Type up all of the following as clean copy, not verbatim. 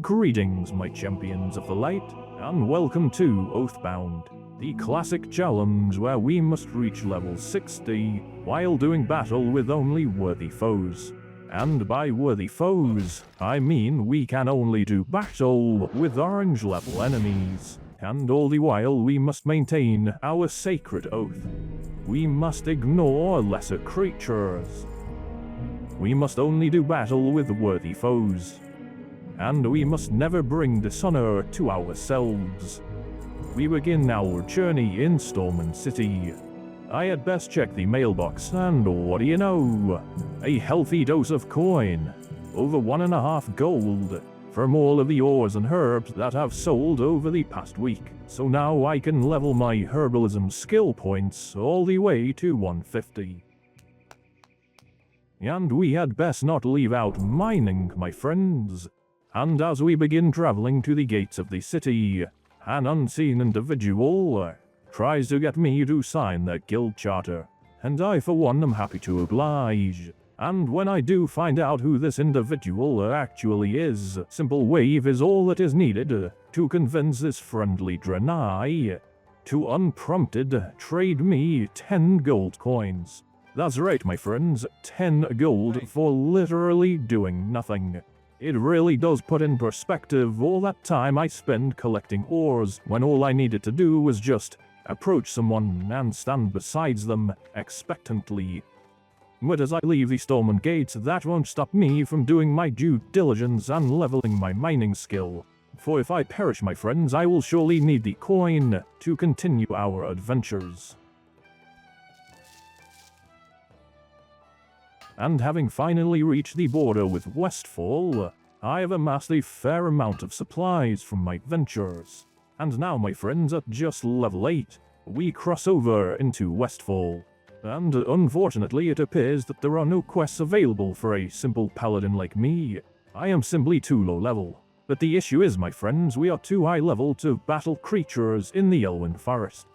Greetings, my champions of the light, and welcome to Oathbound, the classic challenge where we must reach level 60 while doing battle with only worthy foes. And by worthy foes, I mean we can only do battle with orange level enemies, and all the while we must maintain our sacred oath. We must ignore lesser creatures. We must only do battle with worthy foes. And we must never bring dishonor to ourselves. We begin our journey in Stormwind City. I had best check the mailbox, and what do you know? A healthy dose of coin. Over 1.5 gold. From all of the ores and herbs that have sold over the past week. So now I can level my herbalism skill points all the way to 150. And we had best not leave out mining, my friends. And as we begin traveling to the gates of the city, an unseen individual tries to get me to sign their guild charter, and I for one am happy to oblige. And when I do find out who this individual actually is, simple wave is all that is needed to convince this friendly Draenei to unprompted trade me 10 gold coins. That's right, my friends, 10 gold for literally doing nothing. It really does put in perspective all that time I spent collecting ores when all I needed to do was just approach someone and stand beside them expectantly. But as I leave the Stormwind gates, that won't stop me from doing my due diligence and leveling my mining skill. For if I perish, my friends, I will surely need the coin to continue our adventures. And having finally reached the border with Westfall, I have amassed a fair amount of supplies from my ventures. And now, my friends, at just level 8, we cross over into Westfall. And unfortunately, it appears that there are no quests available for a simple paladin like me. I am simply too low level. But the issue is, my friends, we are too high level to battle creatures in the Elwyn Forest.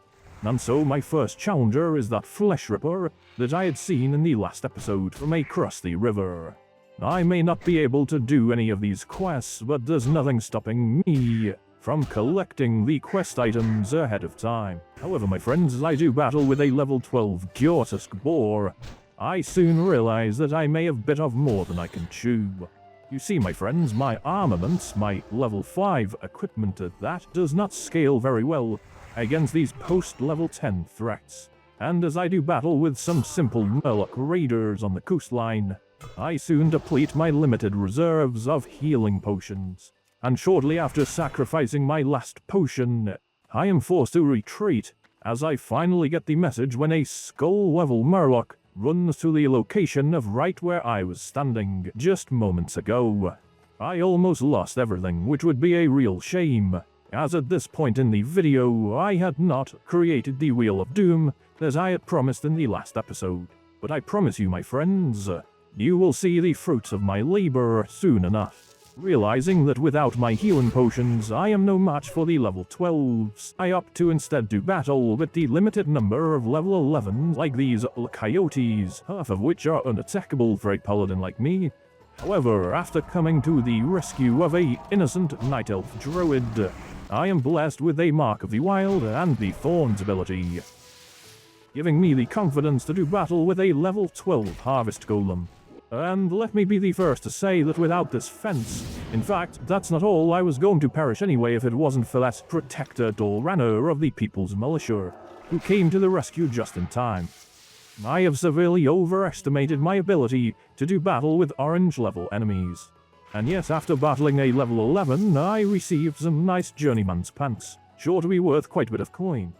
And so my first challenger is that flesh ripper that I had seen in the last episode from across the river. I may not be able to do any of these quests, but there's nothing stopping me from collecting the quest items ahead of time. However, my friends, as I do battle with a level 12 Gjortusk boar, I soon realize that I may have bit off more than I can chew. You see, my friends, my armaments, my level 5 equipment at that, does not scale very well against these post-level 10 threats. And as I do battle with some simple Murloc raiders on the coastline, I soon deplete my limited reserves of healing potions. And shortly after sacrificing my last potion, I am forced to retreat as I finally get the message when a skull-level Murloc runs to the location of right where I was standing just moments ago. I almost lost everything, which would be a real shame, as at this point in the video, I had not created the Wheel of Doom as I had promised in the last episode. But I promise you, my friends, you will see the fruits of my labor soon enough. Realizing that without my healing potions, I am no match for the level 12s, I opt to instead do battle with the limited number of level 11s like these coyotes, half of which are unattackable for a paladin like me. However, after coming to the rescue of a innocent night elf druid, I am blessed with a Mark of the Wild and the Thorns ability, giving me the confidence to do battle with a level 12 Harvest Golem. And let me be the first to say that without this fence, in fact, that's not all, I was going to perish anyway if it wasn't for that Protector Dolranner of the People's Militia, who came to the rescue just in time. I have severely overestimated my ability to do battle with orange level enemies. And yes, after battling a level 11, I received some nice journeyman's pants, sure to be worth quite a bit of coin.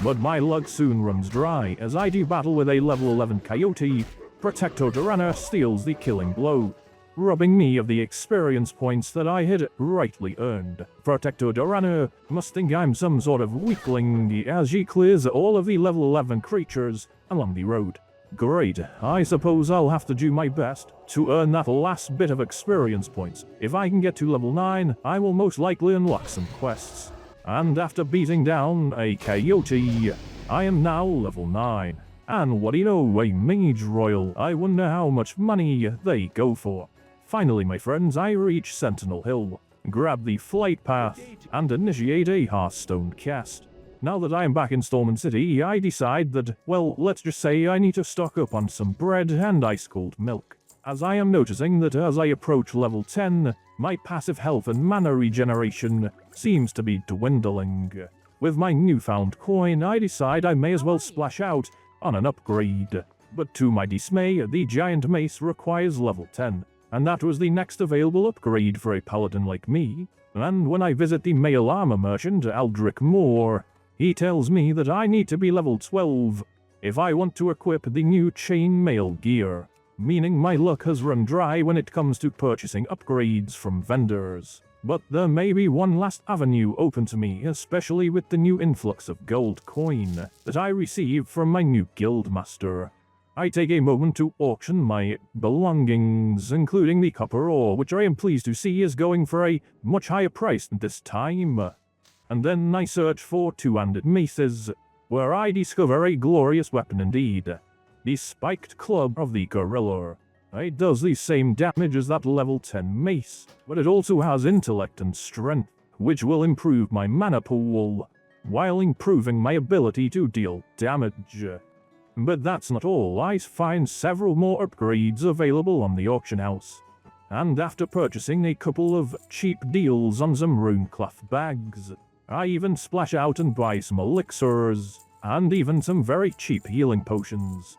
But my luck soon runs dry, as I do battle with a level 11 coyote. Protector Dolranner steals the killing blow, robbing me of the experience points that I had rightly earned. Protector Dolranner must think I'm some sort of weakling as she clears all of the level 11 creatures along the road. Great, I suppose I'll have to do my best to earn that last bit of experience points. If I can get to level 9, I will most likely unlock some quests. And after beating down a coyote, I am now level 9. And what do you know, a mage royal, I wonder how much money they go for. Finally, my friends, I reach Sentinel Hill, grab the flight path, and initiate a Hearthstone cast. Now that I am back in Stormwind City, I decide that, well, let's just say I need to stock up on some bread and ice-cold milk, as I am noticing that as I approach level 10, my passive health and mana regeneration seems to be dwindling. With my newfound coin, I decide I may as well splash out on an upgrade. But to my dismay, the giant mace requires level 10, and that was the next available upgrade for a paladin like me. And when I visit the male armor merchant, Aldrich Moore, he tells me that I need to be level 12 if I want to equip the new chainmail gear, meaning my luck has run dry when it comes to purchasing upgrades from vendors. But there may be one last avenue open to me, especially with the new influx of gold coin that I receive from my new guildmaster. I take a moment to auction my belongings, including the copper ore, which I am pleased to see is going for a much higher price this time. And then I search for two-handed maces, where I discover a glorious weapon indeed, the spiked club of the gorilla. It does the same damage as that level 10 mace, but it also has intellect and strength, which will improve my mana pool, while improving my ability to deal damage. But that's not all. I find several more upgrades available on the auction house, and after purchasing a couple of cheap deals on some runecloth bags, I even splash out and buy some elixirs, and even some very cheap healing potions.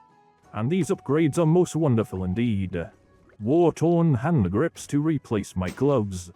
And these upgrades are most wonderful indeed. War-torn hand grips to replace my gloves,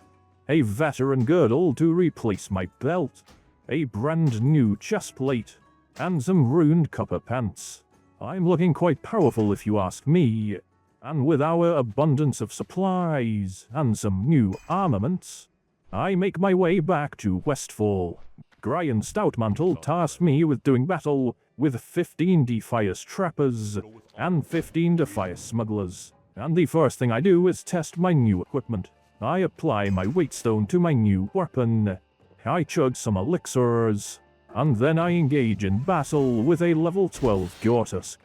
a veteran girdle to replace my belt, a brand new chestplate, and some ruined copper pants. I'm looking quite powerful if you ask me, and with our abundance of supplies and some new armaments, I make my way back to Westfall. Brian Stoutmantle tasked me with doing battle with 15 Defias trappers and 15 Defias smugglers, and the first thing I do is test my new equipment. I apply my weightstone to my new weapon, I chug some elixirs, and then I engage in battle with a level 12 Gortusk.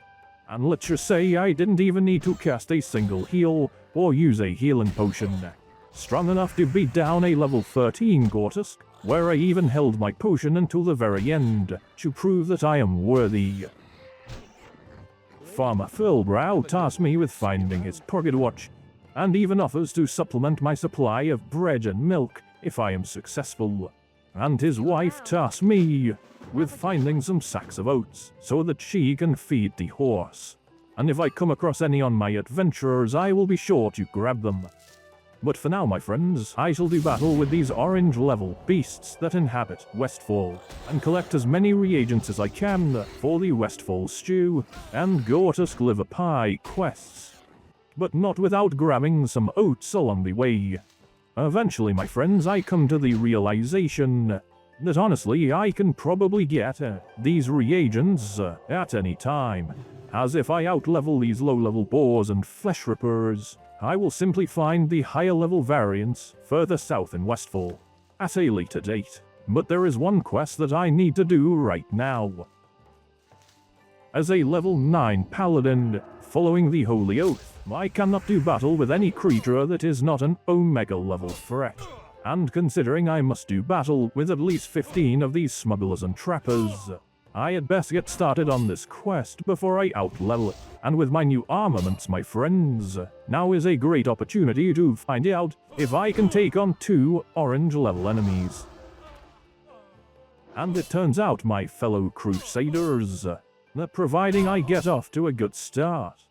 And let's just say I didn't even need to cast a single heal or use a healing potion. Strong enough to beat down a level 13 Gortusk, where I even held my potion until the very end to prove that I am worthy. Farmer Philbrow tasks me with finding his pocket watch, and even offers to supplement my supply of bread and milk if I am successful. And his wife tasks me with finding some sacks of oats so that she can feed the horse. And if I come across any on my adventures, I will be sure to grab them. But for now, my friends, I shall do battle with these orange-level beasts that inhabit Westfall, and collect as many reagents as I can for the Westfall stew and Gortusk liver pie quests. But not without grabbing some oats along the way. Eventually, my friends, I come to the realization that honestly, I can probably get these reagents at any time, as if I outlevel these low-level boars and flesh rippers, I will simply find the higher-level variants further south in Westfall, at a later date. But there is one quest that I need to do right now. As a level 9 paladin, following the Holy Oath, I cannot do battle with any creature that is not an Omega-level threat. And considering I must do battle with at least 15 of these smugglers and trappers, I had best get started on this quest before I outlevel it. And with my new armaments, my friends, now is a great opportunity to find out if I can take on 2 orange-level enemies. And it turns out, my fellow crusaders, that providing I get off to a good start,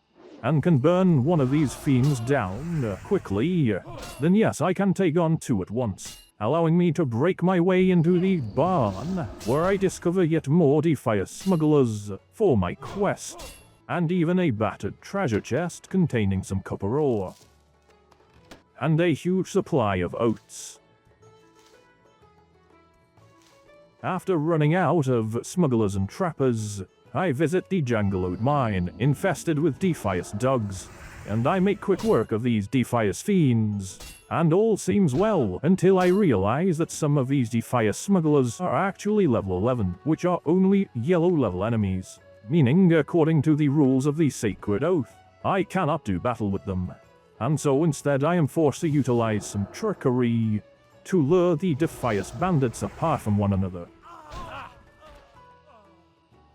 and can burn one of these fiends down quickly, then yes, I can take on 2 at once, allowing me to break my way into the barn, where I discover yet more Defias smugglers for my quest, and even a battered treasure chest containing some copper ore, and a huge supply of oats. After running out of smugglers and trappers, I visit the Jangleode mine, infested with Defias dogs, and I make quick work of these Defias fiends, and all seems well until I realize that some of these Defias smugglers are actually level 11, which are only yellow-level enemies, meaning, according to the rules of the Sacred Oath, I cannot do battle with them. And so instead I am forced to utilize some trickery to lure the Defias bandits apart from one another.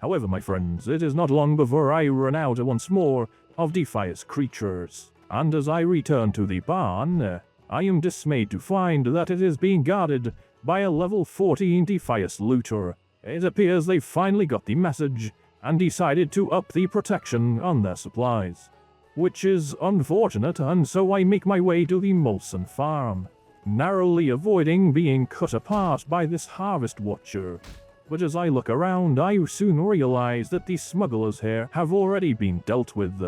However, my friends, it is not long before I run out once more of Defias creatures, and as I return to the barn, I am dismayed to find that it is being guarded by a level 14 Defias looter. It appears they finally got the message and decided to up the protection on their supplies, which is unfortunate, and so I make my way to the Molson farm, narrowly avoiding being cut apart by this harvest watcher. But as I look around, I soon realize that the smugglers here have already been dealt with,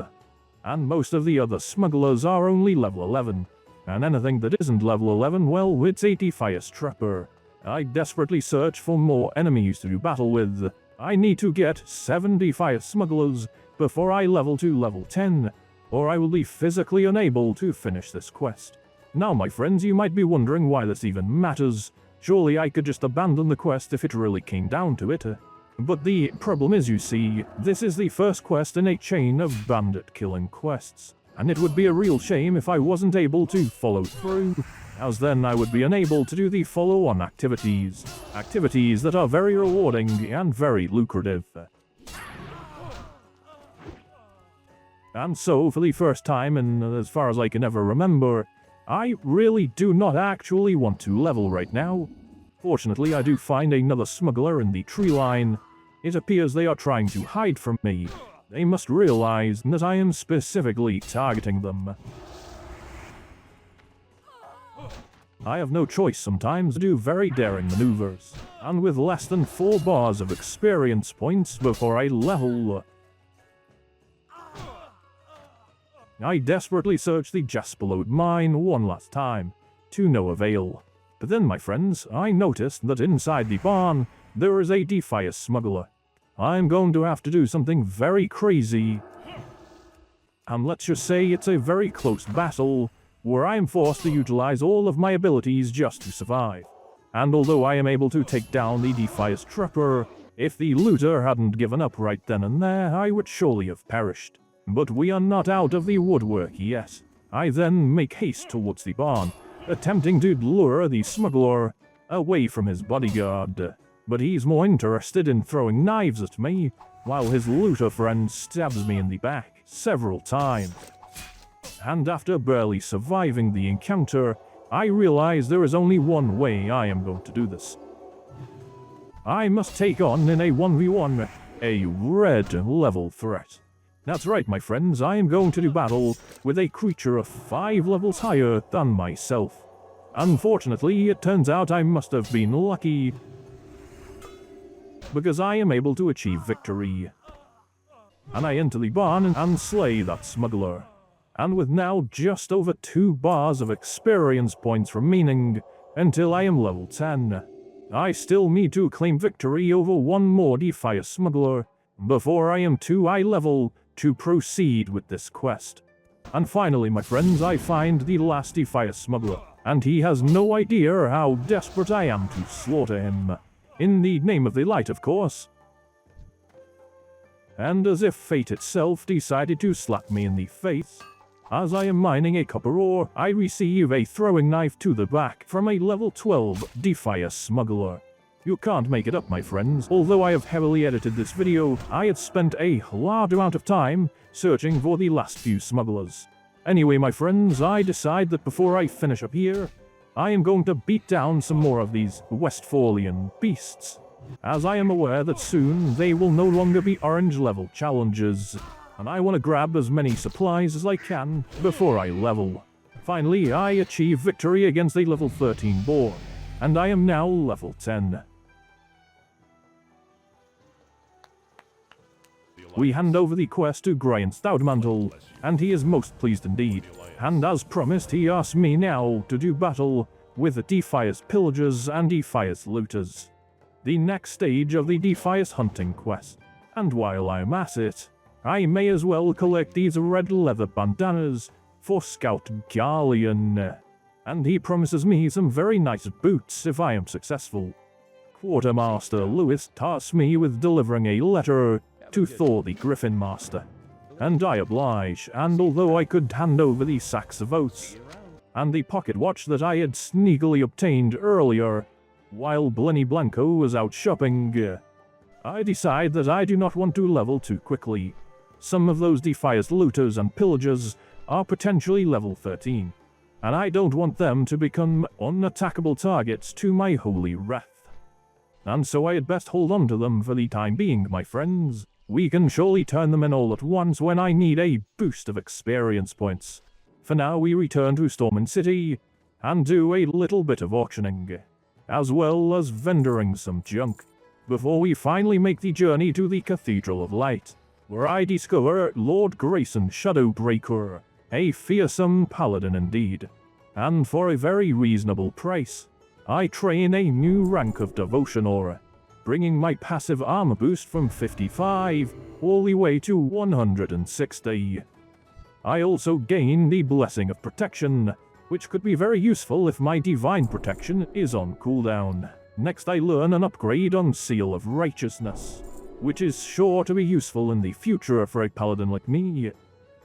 and most of the other smugglers are only level 11, and anything that isn't level 11, well, it's a Defias trapper. I desperately search for more enemies to do battle with. I need to get 7 Defias smugglers before I level to level 10, or I will be physically unable to finish this quest. Now, my friends, you might be wondering why this even matters. Surely I could just abandon the quest if it really came down to it. But the problem is, you see, this is the first quest in a chain of bandit-killing quests, and it would be a real shame if I wasn't able to follow through, as then I would be unable to do the follow-on activities that are very rewarding and very lucrative. And so, for the first time in as far as I can ever remember, I really do not actually want to level right now. Fortunately, I do find another smuggler in the tree line. It appears they are trying to hide from me. They must realize that I am specifically targeting them. I have no choice sometimes to do very daring maneuvers, and with less than 4 bars of experience points before I level, I desperately search the Jasperlode mine one last time, to no avail. But then, my friends, I noticed that inside the barn, there is a Defias smuggler. I'm going to have to do something very crazy. And let's just say it's a very close battle, where I am forced to utilize all of my abilities just to survive. And although I am able to take down the Defias trapper, if the looter hadn't given up right then and there, I would surely have perished. But we are not out of the woodwork yet. I then make haste towards the barn, attempting to lure the smuggler away from his bodyguard. But he's more interested in throwing knives at me, while his looter friend stabs me in the back several times. And after barely surviving the encounter, I realize there is only one way I am going to do this. I must take on in a 1v1 a red level threat. That's right, my friends, I am going to do battle with a creature of 5 levels higher than myself. Unfortunately, it turns out I must have been lucky, because I am able to achieve victory. And I enter the barn and slay that smuggler. And with now just over 2 bars of experience points remaining until I am level 10, I still need to claim victory over 1 more Defias smuggler before I am too high level to proceed with this quest. And finally, my friends, I find the last Defias smuggler, and he has no idea how desperate I am to slaughter him. In the name of the light, of course. And as if fate itself decided to slap me in the face, as I am mining a copper ore, I receive a throwing knife to the back from a level 12 Defias smuggler. You can't make it up, my friends. Although I have heavily edited this video, I had spent a large amount of time searching for the last few smugglers. Anyway, my friends, I decide that before I finish up here, I am going to beat down some more of these Westfallian beasts, as I am aware that soon they will no longer be orange level challenges, and I want to grab as many supplies as I can before I level. Finally, I achieve victory against a level 13 boar, and I am now level 10. We hand over the quest to Brian Stoutmantle, and he is most pleased indeed. And as promised, he asks me now to do battle with the Defias pillagers and Defias looters, the next stage of the Defias hunting quest. And while I'm at it, I may as well collect these red leather bandanas for Scout Garlean, and he promises me some very nice boots if I am successful. Quartermaster Lewis tasks me with delivering a letter to Thor the Griffin Master, and I oblige, and although I could hand over the sacks of oats, and the pocket watch that I had sneakily obtained earlier, while Blenny Blanco was out shopping. I decide that I do not want to level too quickly. Some of those Defias looters and pillagers are potentially level 13, and I don't want them to become unattackable targets to my holy wrath. And so I had best hold on to them for the time being, my friends. We can surely turn them in all at once when I need a boost of experience points. For now, we return to Stormwind City and do a little bit of auctioning, as well as vendoring some junk, before we finally make the journey to the Cathedral of Light, where I discover Lord Grayson Shadowbreaker, a fearsome paladin indeed, and for a very reasonable price. I train a new rank of Devotion Aura, bringing my passive armor boost from 55 all the way to 160. I also gain the Blessing of Protection, which could be very useful if my Divine Protection is on cooldown. Next I learn an upgrade on Seal of Righteousness, which is sure to be useful in the future for a paladin like me.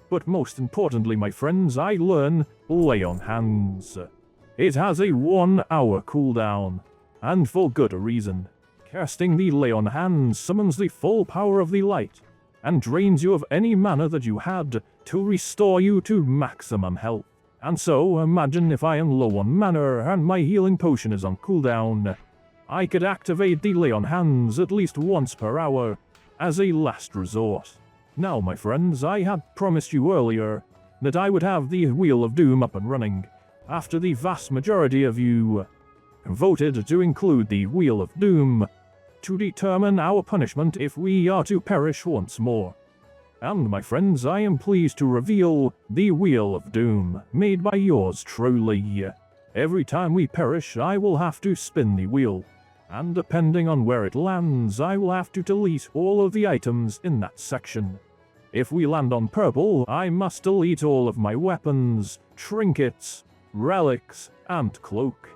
But most importantly, my friends, I learn Lay on Hands. It has a 1 hour cooldown, and for good reason. Casting the Lay on Hands summons the full power of the light, and drains you of any mana that you had to restore you to maximum health. And so, imagine if I am low on mana and my healing potion is on cooldown. I could activate the Lay on Hands at least once per hour, as a last resort. Now, my friends, I had promised you earlier that I would have the Wheel of Doom up and running, after the vast majority of you voted to include the Wheel of Doom, to determine our punishment if we are to perish once more. And my friends, I am pleased to reveal the Wheel of Doom, made by yours truly. Every time we perish, I will have to spin the wheel, and depending on where it lands, I will have to delete all of the items in that section. If we land on purple, I must delete all of my weapons, trinkets, relics, and cloak.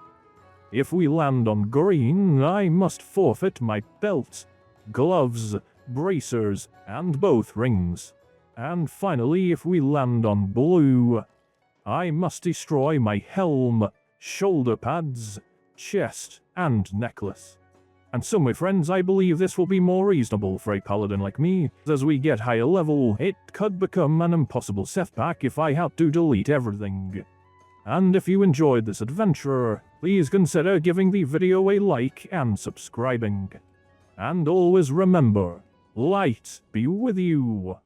If we land on green, I must forfeit my belt, gloves, bracers, and both rings. And finally, if we land on blue, I must destroy my helm, shoulder pads, chest, and necklace. And so, my friends, I believe this will be more reasonable for a paladin like me. As we get higher level, it could become an impossible setback if I had to delete everything. And if you enjoyed this adventure, please consider giving the video a like and subscribing. And always remember, light be with you.